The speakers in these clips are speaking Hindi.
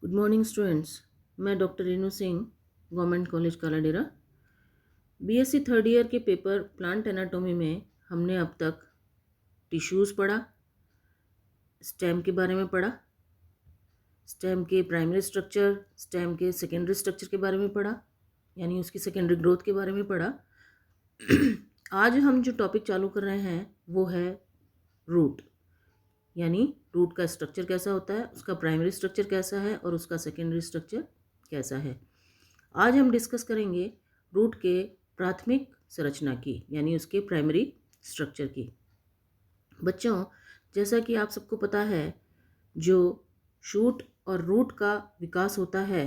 Good morning students. मैं doctor Renu Singh, government college Kaladera. BSc third year के पेपर प्लांट एनाटॉमी में हमने अब तक टिश्यूज़ पढ़ा, स्टेम के बारे में पढ़ा, स्टेम के प्राइमरी स्ट्रक्चर, स्टेम के सेकेंडरी स्ट्रक्चर के बारे में पढ़ा, यानी उसकी सेकेंडरी ग्रोथ के बारे में पढ़ा। आज हम जो टॉपिक चालू कर रहे हैं वो है रूट, यानी रूट का स्ट्रक्चर कैसा होता है, उसका प्राइमरी स्ट्रक्चर कैसा है और उसका सेकेंडरी स्ट्रक्चर कैसा है। आज हम डिस्कस करेंगे रूट के प्राथमिक संरचना की, यानी उसके प्राइमरी स्ट्रक्चर की। बच्चों, जैसा कि आप सबको पता है, जो शूट और रूट का विकास होता है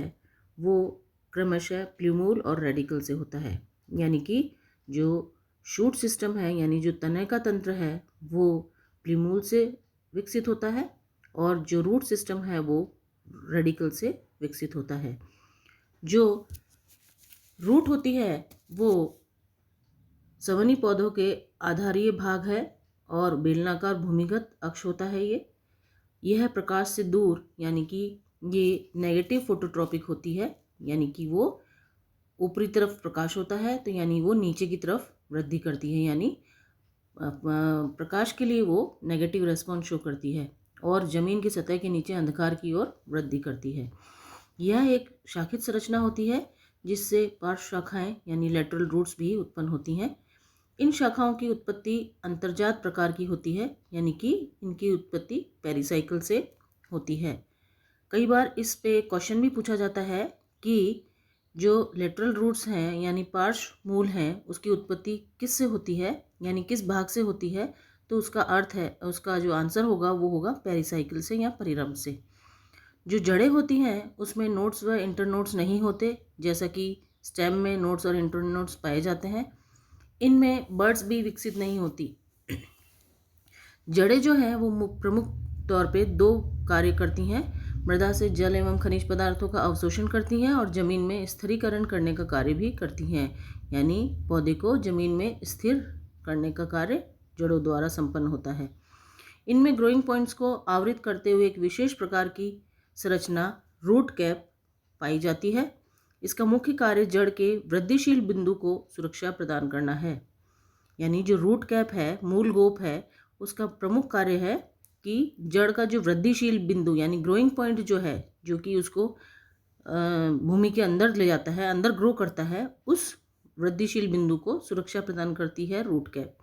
वो क्रमशः प्ल्यूमूल और रेडिकल से होता है। यानी कि जो शूट सिस्टम है, यानी जो तने का तंत्र है, वो प्ल्यूमूल से विकसित होता है और जो रूट सिस्टम है वो रेडिकल से विकसित होता है। जो रूट होती है वो सवनी पौधों के आधारीय भाग है और बेलनाकार भूमिगत अक्ष होता है। यह प्रकाश से दूर, यानी कि ये नेगेटिव फोटोट्रॉपिक होती है, यानी कि वो ऊपरी तरफ प्रकाश होता है तो यानी वो नीचे की तरफ वृद्धि करती है, यानी प्रकाश के लिए वो नेगेटिव रेस्पॉन्स शो करती है और जमीन की सतह के नीचे अंधकार की ओर वृद्धि करती है। यह एक शाखित संरचना होती है जिससे पार्श्व शाखाएं यानी लेटरल रूट्स भी उत्पन्न होती हैं। इन शाखाओं की उत्पत्ति अंतर्जात प्रकार की होती है, यानी कि इनकी उत्पत्ति पेरिसाइकल से होती है। कई बार इस पे क्वेश्चन भी पूछा जाता है कि जो लेटरल रूट्स हैं यानी पार्श्व मूल हैं, उसकी उत्पत्ति किस से होती है, यानी किस भाग से होती है। तो उसका अर्थ है, उसका जो आंसर होगा वो होगा पेरिसाइकल से या परिरंभ से। जो जड़ें होती हैं उसमें नोड्स व इंटरनोड्स नहीं होते, जैसा कि स्टेम में नोड्स और इंटरनोड्स पाए जाते हैं। इनमें बर्ड्स भी विकसित नहीं होती। जड़ें जो हैं वो प्रमुख तौर पे दो कार्य करती हैं। मृदा से जल एवं खनिज पदार्थों का अवशोषण करती हैं और जमीन में स्थिरीकरण करने का कार्य भी करती हैं, यानी पौधे को जमीन में स्थिर करने का कार्य जड़ों द्वारा संपन्न होता है। इनमें ग्रोइंग पॉइंट्स को आवृत करते हुए एक विशेष प्रकार की संरचना रूट कैप पाई जाती है। इसका मुख्य कार्य जड़ के वृद्धिशील बिंदु को सुरक्षा प्रदान करना है। यानी जो रूट कैप है, मूल गोप है, उसका प्रमुख कार्य है कि जड़ का जो वृद्धिशील बिंदु यानी ग्रोइंग पॉइंट जो है, जो कि उसको भूमि के अंदर ले जाता है, अंदर ग्रो करता है, उस वृद्धिशील बिंदु को सुरक्षा प्रदान करती है रूट कैप।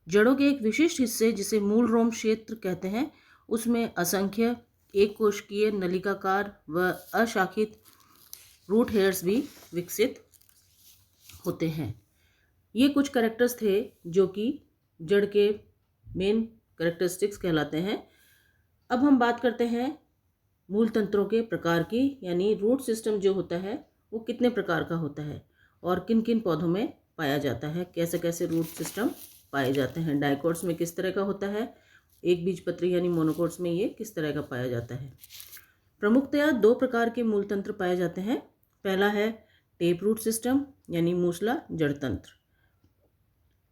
जड़ों के एक विशिष्ट हिस्से जिसे मूल रोम क्षेत्र कहते हैं, उसमें असंख्य एक कोशिकीय नलिकाकार व अशाखित रूट हेयर्स भी विकसित होते हैं। ये कुछ कैरेक्टर्स थे जो कि जड़ के मेन कैरेक्टरिस्टिक्स कहलाते हैं। अब हम बात करते हैं मूल तंत्रों के प्रकार की, यानी रूट सिस्टम जो होता है वो कितने प्रकार का होता है और किन किन पौधों में पाया जाता है, कैसे कैसे रूट सिस्टम पाए जाते हैं। डाइकोट्स में किस तरह का होता है, एक बीजपत्री यानी मोनोकोट्स में ये किस तरह का पाया जाता है। प्रमुखतया दो प्रकार के मूल तंत्र पाए जाते हैं। पहला है टेप रूट सिस्टम यानी मूसला जड़ तंत्र।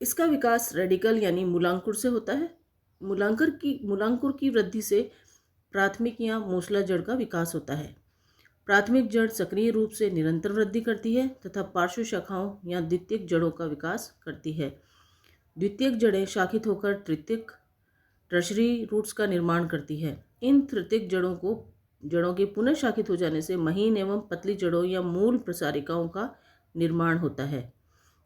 इसका विकास रेडिकल यानी मूलांकुर से होता है। मूलांकुर की वृद्धि से प्राथमिक या मूसला जड़ का विकास होता है। प्राथमिक जड़ सक्रिय रूप से निरंतर वृद्धि करती है तथा पार्श्व शाखाओं या द्वितीयक जड़ों का विकास करती है। द्वितीयक जड़ें शाखित होकर तृतीयक टर्शरी रूट्स का निर्माण करती है। इन तृतीयक जड़ों के पुनः शाखित हो जाने से महीन एवं पतली जड़ों या मूल प्रसारिकाओं का निर्माण होता है।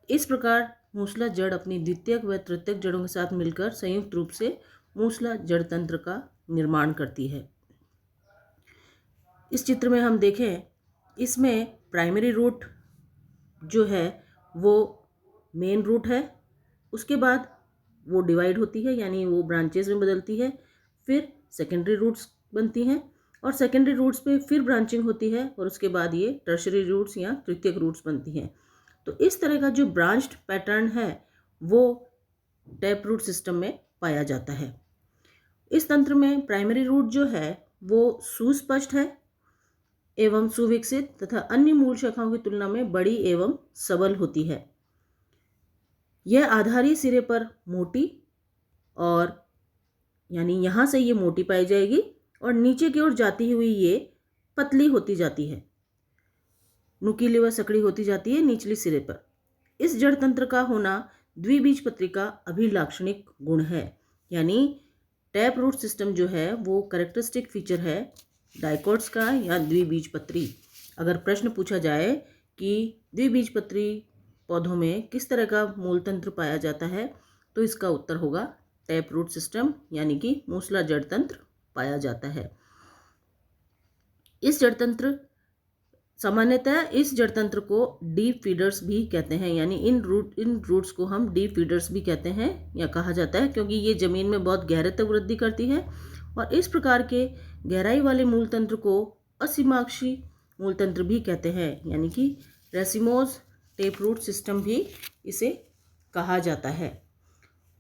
इस प्रकार मूसला जड़ अपनी द्वितीयक व तृतीयक जड़ों के साथ मिलकर संयुक्त रूप से मूसला जड़ तंत्र का निर्माण करती है। इस चित्र में हम देखें, इसमें प्राइमरी रूट जो है वो मेन रूट है, उसके बाद वो डिवाइड होती है यानी वो ब्रांचेस में बदलती है, फिर सेकेंडरी रूट्स बनती हैं और सेकेंडरी रूट्स पे फिर ब्रांचिंग होती है और उसके बाद ये टर्शरी रूट्स या तृतीयक रूट्स बनती हैं। तो इस तरह का जो ब्रांच्ड पैटर्न है वो टैप रूट सिस्टम में पाया जाता है। इस तंत्र में प्राइमरी रूट जो है वो सुस्पष्ट है एवं सुविकसित तथा अन्य मूल शाखाओं की तुलना में बड़ी एवं सबल होती है। यह आधारी सिरे पर मोटी और यानी यहाँ से ये मोटी पाई जाएगी और नीचे की ओर जाती हुई ये पतली होती जाती है, नुकीली व सकड़ी होती जाती है निचली सिरे पर। इस जड़ तंत्र का होना द्विबीजपत्री का अभिलाक्षणिक गुण है। यानी टैप रूट सिस्टम जो है वो कैरेक्टरिस्टिक फीचर है डाइकोट्स का या द्विबीजपत्री। अगर प्रश्न पूछा जाए कि द्विबीजपत्री पौधों में किस तरह का मूल तंत्र पाया जाता है, तो इसका उत्तर होगा टैप रूट सिस्टम यानी कि मूसला जड़ तंत्र पाया जाता है। इस जड़ तंत्र सामान्यतः इस जड़ तंत्र को डीप फीडर्स भी कहते हैं, यानी इन रूट्स को हम डीप फीडर्स भी कहते हैं या कहा जाता है, क्योंकि ये जमीन में बहुत गहरे तक वृद्धि करती है। और इस प्रकार के गहराई वाले मूल तंत्र को असीमाक्षी मूल तंत्र भी कहते हैं, यानी कि रेसिमोस टेप रूट सिस्टम भी इसे कहा जाता है।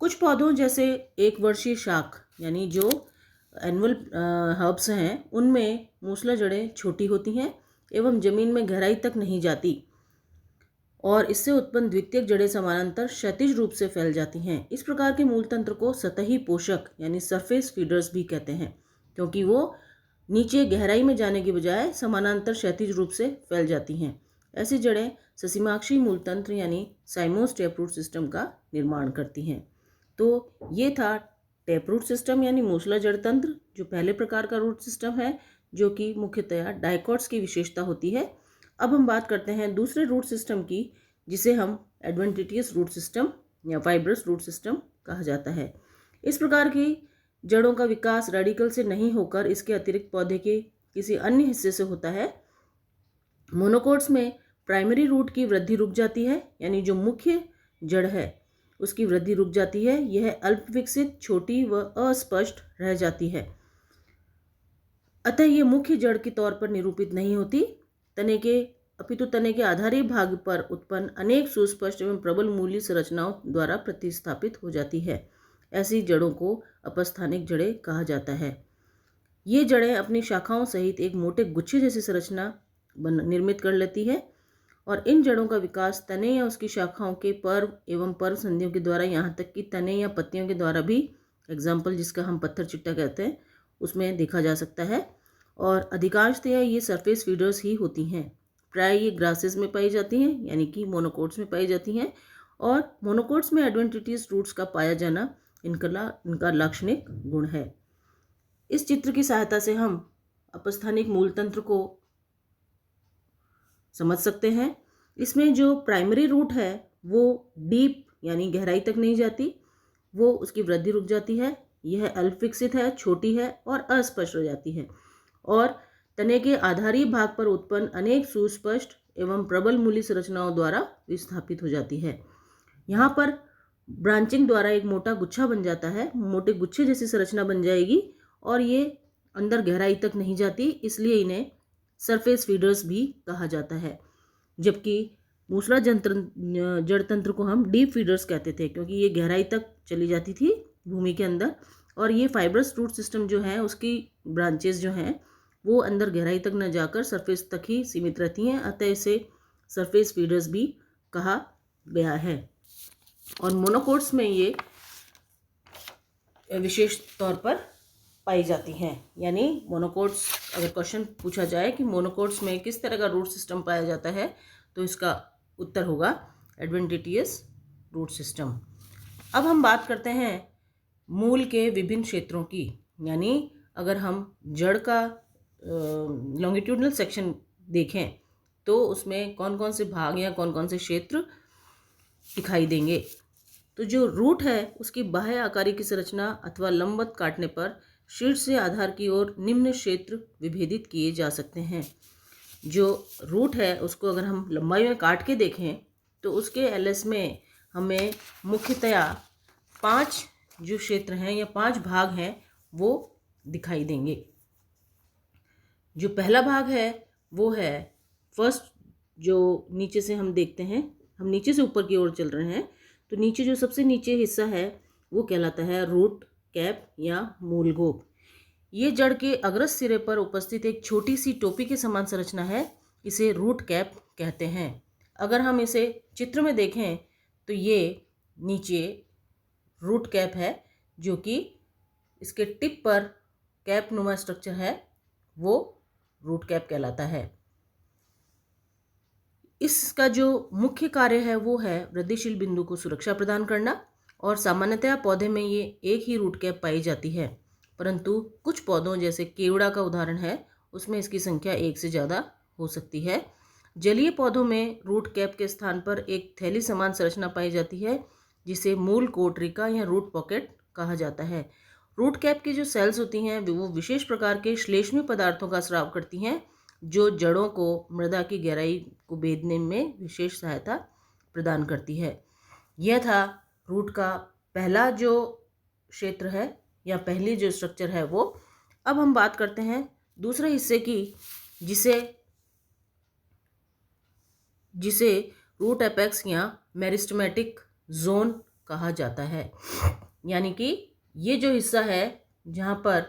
कुछ पौधों जैसे एक वर्षीय शाख यानी जो एनुअल हर्ब्स हैं, उनमें मूसला जड़ें छोटी होती हैं एवं जमीन में गहराई तक नहीं जाती और इससे उत्पन्न द्वितीयक जड़ें समानांतर क्षैतिज रूप से फैल जाती हैं। इस प्रकार के मूल तंत्र को सतही पोषक यानी सरफेस फीडर्स भी कहते हैं, क्योंकि वो नीचे गहराई में जाने के बजाय समानांतर क्षैतिज रूप से फैल जाती हैं। ऐसी जड़ें ससीमाक्षी मूल तंत्र यानी साइमोस टेप रूट सिस्टम का निर्माण करती हैं। तो ये था टेप रूट सिस्टम यानी मूसला जड़ तंत्र, जो पहले प्रकार का रूट सिस्टम है, जो कि मुख्यतया डाइकोट्स की विशेषता होती है। अब हम बात करते हैं दूसरे रूट सिस्टम की, जिसे हम एडवेंटिटियस रूट सिस्टम या फाइब्रस रूट सिस्टम कहा जाता है। इस प्रकार की जड़ों का विकास रेडिकल से नहीं होकर इसके अतिरिक्त पौधे के किसी अन्य हिस्से से होता है। मोनोकोट्स में प्राइमरी रूट की वृद्धि रुक जाती है, यानी जो मुख्य जड़ है उसकी वृद्धि रुक जाती है। यह अल्प विकसित, छोटी व अस्पष्ट रह जाती है, अतः ये मुख्य जड़ के तौर पर निरूपित नहीं होती। अपितु तने के आधारी भाग पर उत्पन्न अनेक सुस्पष्ट एवं प्रबल मूली संरचनाओं द्वारा प्रतिस्थापित हो जाती है। ऐसी जड़ों को अपस्थानिक जड़ें कहा जाता है। ये जड़ें अपनी शाखाओं सहित एक मोटे गुच्छे जैसी संरचना निर्मित कर लेती है और इन जड़ों का विकास तने या उसकी शाखाओं के पर्व एवं पर्व संधियों के द्वारा, यहाँ तक कि तने या पत्तियों के द्वारा भी, एग्जाम्पल जिसका हम पत्थर चिट्टा कहते हैं, उसमें देखा जा सकता है। और अधिकांशतः ये सरफेस फीडर्स ही होती हैं। प्राय ये ग्रासेस में पाई जाती हैं, यानी कि मोनोकोट्स में पाई जाती हैं। और मोनोकोट्स में एडवेंटिटियस रूट्स का पाया जाना इनका लाक्षणिक गुण है। इस चित्र की सहायता से हम अपस्थानिक मूल तंत्र को समझ सकते हैं। इसमें जो प्राइमरी रूट है वो डीप यानी गहराई तक नहीं जाती, वो उसकी वृद्धि रुक जाती है। यह अल्प विकसित है, छोटी है और अस्पष्ट हो जाती है और तने के आधारी भाग पर उत्पन्न अनेक सुस्पष्ट एवं प्रबल मूली संरचनाओं द्वारा विस्थापित हो जाती है। यहाँ पर ब्रांचिंग द्वारा एक मोटा गुच्छा बन जाता है, मोटे गुच्छे जैसी संरचना बन जाएगी और ये अंदर गहराई तक नहीं जाती, इसलिए इन्हें सरफेस फीडर्स भी कहा जाता है। जबकि मूसला जड़ तंत्र को हम डीप फीडर्स कहते थे, क्योंकि ये गहराई तक चली जाती थी भूमि के अंदर। और ये फाइब्रस रूट सिस्टम जो है उसकी ब्रांचेस जो हैं वो अंदर गहराई तक न जाकर सरफेस तक ही सीमित रहती हैं, अतः इसे सरफेस फीडर्स भी कहा गया है। और मोनोकोट्स में ये विशेष तौर पर पाई जाती हैं। यानी मोनोकोट्स, अगर क्वेश्चन पूछा जाए कि मोनोकोट्स में किस तरह का रूट सिस्टम पाया जाता है, तो इसका उत्तर होगा एडवेंटिटियस रूट सिस्टम। अब हम बात करते हैं मूल के विभिन्न क्षेत्रों की, यानी अगर हम जड़ का लॉन्गिट्यूडनल सेक्शन देखें तो उसमें कौन कौन से भाग या कौन कौन से क्षेत्र दिखाई देंगे। तो जो रूट है उसकी बाह्य आकारी की संरचना अथवा लंबवत काटने पर शीर्ष से आधार की ओर निम्न क्षेत्र विभेदित किए जा सकते हैं। जो रूट है उसको अगर हम लंबाई में काट के देखें तो उसके एलएस में हमें मुख्यतया 5 जो क्षेत्र हैं या 5 भाग हैं वो दिखाई देंगे। जो पहला भाग है वो है फर्स्ट, जो नीचे से हम देखते हैं, हम नीचे से ऊपर की ओर चल रहे हैं, तो नीचे जो सबसे नीचे हिस्सा है वो कहलाता है रूट कैप या मूल गोप। ये जड़ के अग्रस सिरे पर उपस्थित एक छोटी सी टोपी के समान संरचना है, इसे रूट कैप कहते हैं। अगर हम इसे चित्र में देखें तो ये नीचे रूट कैप है, जो कि इसके टिप पर कैप नुमा स्ट्रक्चर है वो रूट कैप कहलाता है। इसका जो मुख्य कार्य है वो है वृद्धिशील बिंदु को सुरक्षा प्रदान करना, और सामान्यतया पौधे में ये एक ही रूट कैप पाई जाती है, परंतु कुछ पौधों जैसे केवड़ा का उदाहरण है उसमें इसकी संख्या एक से ज़्यादा हो सकती है। जलीय पौधों में रूट कैप के स्थान पर एक थैली समान संरचना पाई जाती है जिसे मूल कोटरिका या रूट पॉकेट कहा जाता है। रूट कैप की जो सेल्स होती हैं वो विशेष प्रकार के श्लेष्मी पदार्थों का स्राव करती हैं जो जड़ों को मृदा की गहराई को भेदने में विशेष सहायता प्रदान करती है। यह था रूट का पहला जो क्षेत्र है या पहली जो स्ट्रक्चर है वो। अब हम बात करते हैं दूसरे हिस्से की जिसे रूट एपेक्स या मेरिस्टेमेटिक जोन कहा जाता है। यानी कि ये जो हिस्सा है जहाँ पर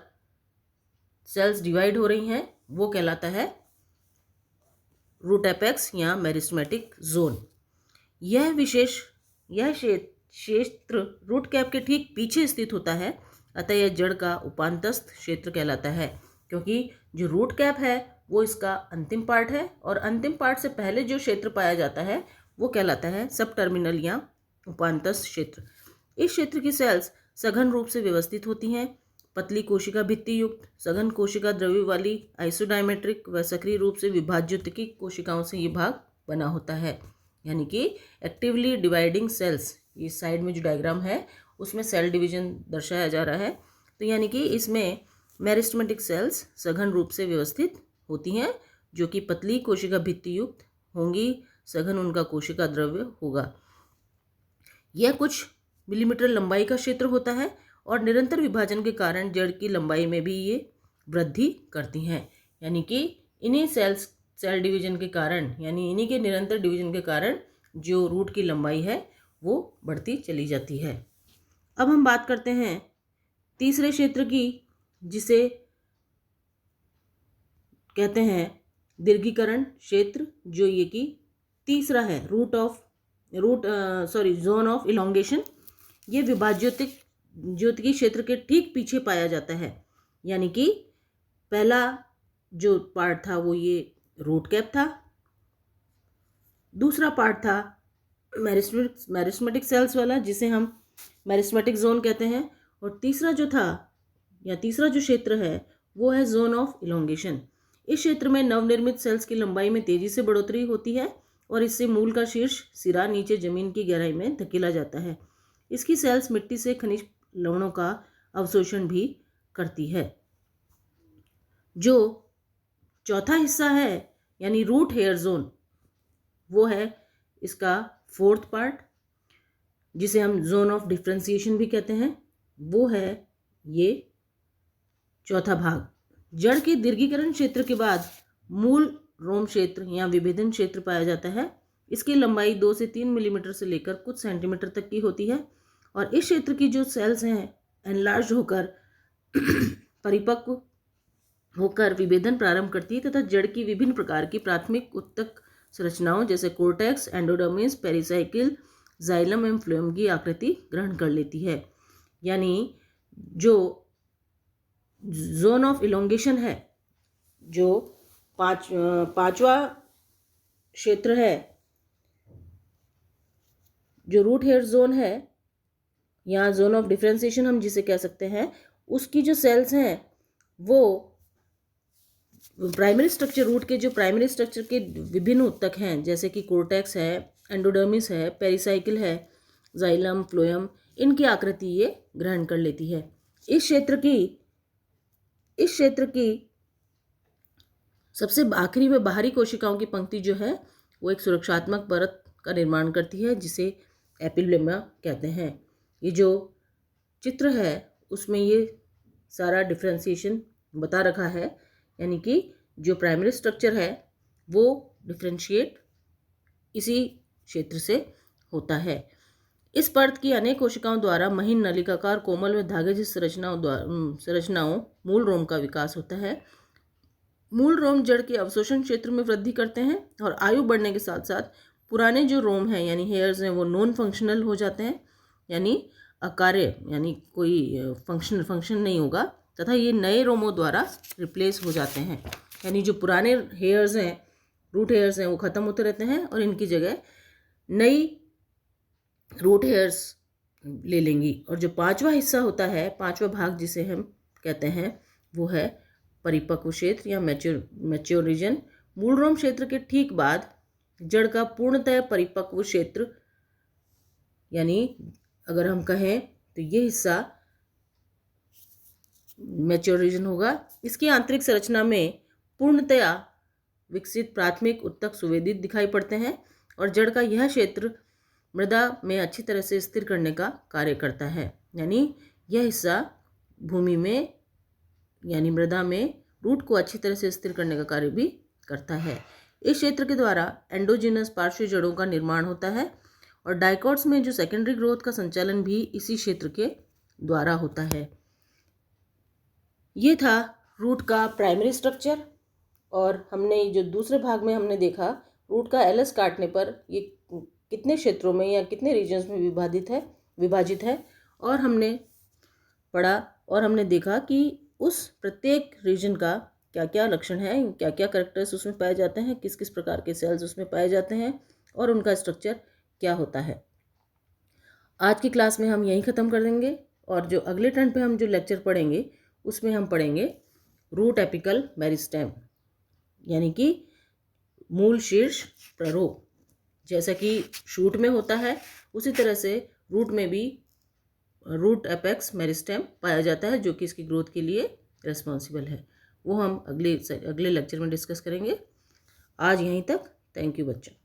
सेल्स डिवाइड हो रही हैं वो कहलाता है रूट एपेक्स या मेरिस्टेमेटिक जोन। यह क्षेत्र रूट कैप के ठीक पीछे स्थित होता है, अतः यह जड़ का उपांतस्थ क्षेत्र कहलाता है, क्योंकि जो रूट कैप है वो इसका अंतिम पार्ट है और अंतिम पार्ट से पहले जो क्षेत्र पाया जाता है वो कहलाता है सब टर्मिनल या उपांतस्थ क्षेत्र। इस क्षेत्र की सेल्स सघन रूप से व्यवस्थित होती हैं। पतली कोशिका भित्ति युक्त सघन कोशिका द्रव्य वाली आइसोडायमेट्रिक व सक्रिय रूप से विभाज्योत्की कोशिकाओं से ये भाग बना होता है। यानी कि एक्टिवली डिवाइडिंग सेल्स, ये साइड में जो डायग्राम है उसमें सेल डिवीजन दर्शाया जा रहा है। तो यानी कि इसमें मेरिस्टेमेटिक सेल्स सघन रूप से व्यवस्थित होती हैं जो कि पतली कोशिका भित्ति युक्त होंगी, सघन उनका कोशिका द्रव्य होगा। यह कुछ मिलीमीटर लंबाई का क्षेत्र होता है और निरंतर विभाजन के कारण जड़ की लंबाई में भी ये वृद्धि करती हैं। यानी कि इन्हीं सेल डिवीजन के कारण, यानी इन्हीं के निरंतर डिवीजन के कारण जो रूट की लंबाई है वो बढ़ती चली जाती है। अब हम बात करते हैं तीसरे क्षेत्र की जिसे कहते हैं दीर्घीकरण क्षेत्र, जो ये कि तीसरा है जोन ऑफ इलोंगेशन। ये विभाज्योतिकी क्षेत्र के ठीक पीछे पाया जाता है। यानी कि पहला जो पार्ट था वो ये रूट कैप था, दूसरा पार्ट था मेरिस्टेमेटिक सेल्स वाला जिसे हम मेरिस्टेमेटिक जोन कहते हैं, और तीसरा जो क्षेत्र है वो है जोन ऑफ इलोंगेशन। इस क्षेत्र में नवनिर्मित सेल्स की लंबाई में तेजी से बढ़ोतरी होती है और इससे मूल का शीर्ष सिरा नीचे जमीन की गहराई में धकेला जाता है। इसकी सेल्स मिट्टी से खनिज लवणों का अवशोषण भी करती है। जो चौथा हिस्सा है यानी रूट हेयर जोन, वो है इसका फोर्थ पार्ट जिसे हम जोन ऑफ डिफरेंशिएशन भी कहते हैं, वो है ये चौथा भाग। जड़ के दीर्घीकरण क्षेत्र के बाद मूल रोम क्षेत्र या विभेदन क्षेत्र पाया जाता है। इसकी लंबाई 2 से 3 मिलीमीटर से लेकर कुछ सेंटीमीटर तक की होती है और इस क्षेत्र की जो सेल्स हैं एनलार्ज होकर परिपक्व होकर विभेदन प्रारंभ करती है तथा जड़ की विभिन्न प्रकार की प्राथमिक उत्तक संरचनाओं जैसे कोर्टेक्स, एंडोडर्मिस, पेरिसाइकिल, जाइलम एवं फ्लोएम की आकृति ग्रहण कर लेती है। यानी जो जोन ऑफ इलोंगेशन है, जो पांचवा क्षेत्र है, जो रूट हेयर जोन है या जोन ऑफ डिफरेंशिएशन हम जिसे कह सकते हैं, उसकी जो सेल्स हैं वो प्राइमरी स्ट्रक्चर, रूट के जो प्राइमरी स्ट्रक्चर के विभिन्न उत्तक हैं जैसे कि कोर्टेक्स है, एंडोडर्मिस है, पेरिसाइकिल है, जाइलम, फ्लोएम, इनकी आकृति ये ग्रहण कर लेती है। इस क्षेत्र की सबसे आखिरी में बाहरी कोशिकाओं की पंक्ति जो है वो एक सुरक्षात्मक परत का निर्माण करती है जिसे एपिब्लेमा कहते हैं। ये जो चित्र है उसमें ये सारा डिफरेंशिएशन बता रखा है, यानी कि जो प्राइमरी स्ट्रक्चर है वो डिफरेंशिएट इसी क्षेत्र से होता है। इस परत की अनेक कोशिकाओं द्वारा महीन नलिकाकार कोमल व धागे जैसी संरचनाओं मूल रोम का विकास होता है। मूल रोम जड़ के अवशोषण क्षेत्र में वृद्धि करते हैं और आयु बढ़ने के साथ साथ पुराने जो रोम हैं यानी हेयर्स हैं वो नॉन फंक्शनल हो जाते हैं, यानी अकार्य, यानी कोई फंक्शन नहीं होगा तथा ये नए रोमों द्वारा रिप्लेस हो जाते हैं। यानी जो पुराने हेयर्स हैं, रूट हेयर्स हैं, वो ख़त्म होते रहते हैं और इनकी जगह नई रूट हेयर्स ले लेंगी। और जो पांचवा हिस्सा होता है, पांचवा भाग जिसे हम कहते हैं, वो है परिपक्व क्षेत्र या मैच्योर रीजन। मूल रोम क्षेत्र के ठीक बाद जड़ का पूर्णतः परिपक्व क्षेत्र, यानी अगर हम कहें तो ये हिस्सा मैच्योर रीजन होगा। इसकी आंतरिक संरचना में पूर्णतया विकसित प्राथमिक उत्तक सुवेदित दिखाई पड़ते हैं और जड़ का यह क्षेत्र मृदा में अच्छी तरह से स्थिर करने का कार्य करता है। यानी यह हिस्सा भूमि में यानी मृदा में रूट को अच्छी तरह से स्थिर करने का कार्य भी करता है। इस क्षेत्र के द्वारा एंडोजिनस पार्श्व जड़ों का निर्माण होता है और डाइकॉट्स में जो सेकेंडरी ग्रोथ का संचालन भी इसी क्षेत्र के द्वारा होता है। ये था रूट का प्राइमरी स्ट्रक्चर। और हमने जो दूसरे भाग में हमने देखा रूट का एलएस काटने पर ये कितने क्षेत्रों में या कितने रीजन्स में विभाजित है और हमने पढ़ा और हमने देखा कि उस प्रत्येक रीजन का क्या क्या लक्षण है, क्या क्या कैरेक्टर्स उसमें पाए जाते हैं, किस किस प्रकार के सेल्स उसमें पाए जाते हैं और उनका स्ट्रक्चर क्या होता है। आज की क्लास में हम यहीं ख़त्म कर देंगे और जो अगले टर्न पे हम जो लेक्चर पढ़ेंगे उसमें हम पढ़ेंगे रूट एपिकल मेरिस्टेम, यानी कि मूल शीर्ष प्ररोह। जैसा कि शूट में होता है उसी तरह से रूट में भी रूट एपेक्स मेरिस्टेम पाया जाता है, जो कि इसकी ग्रोथ के लिए रिस्पॉन्सिबल है। वो हम अगले लेक्चर में डिस्कस करेंगे। आज यहीं तक। थैंक यू बच्चों।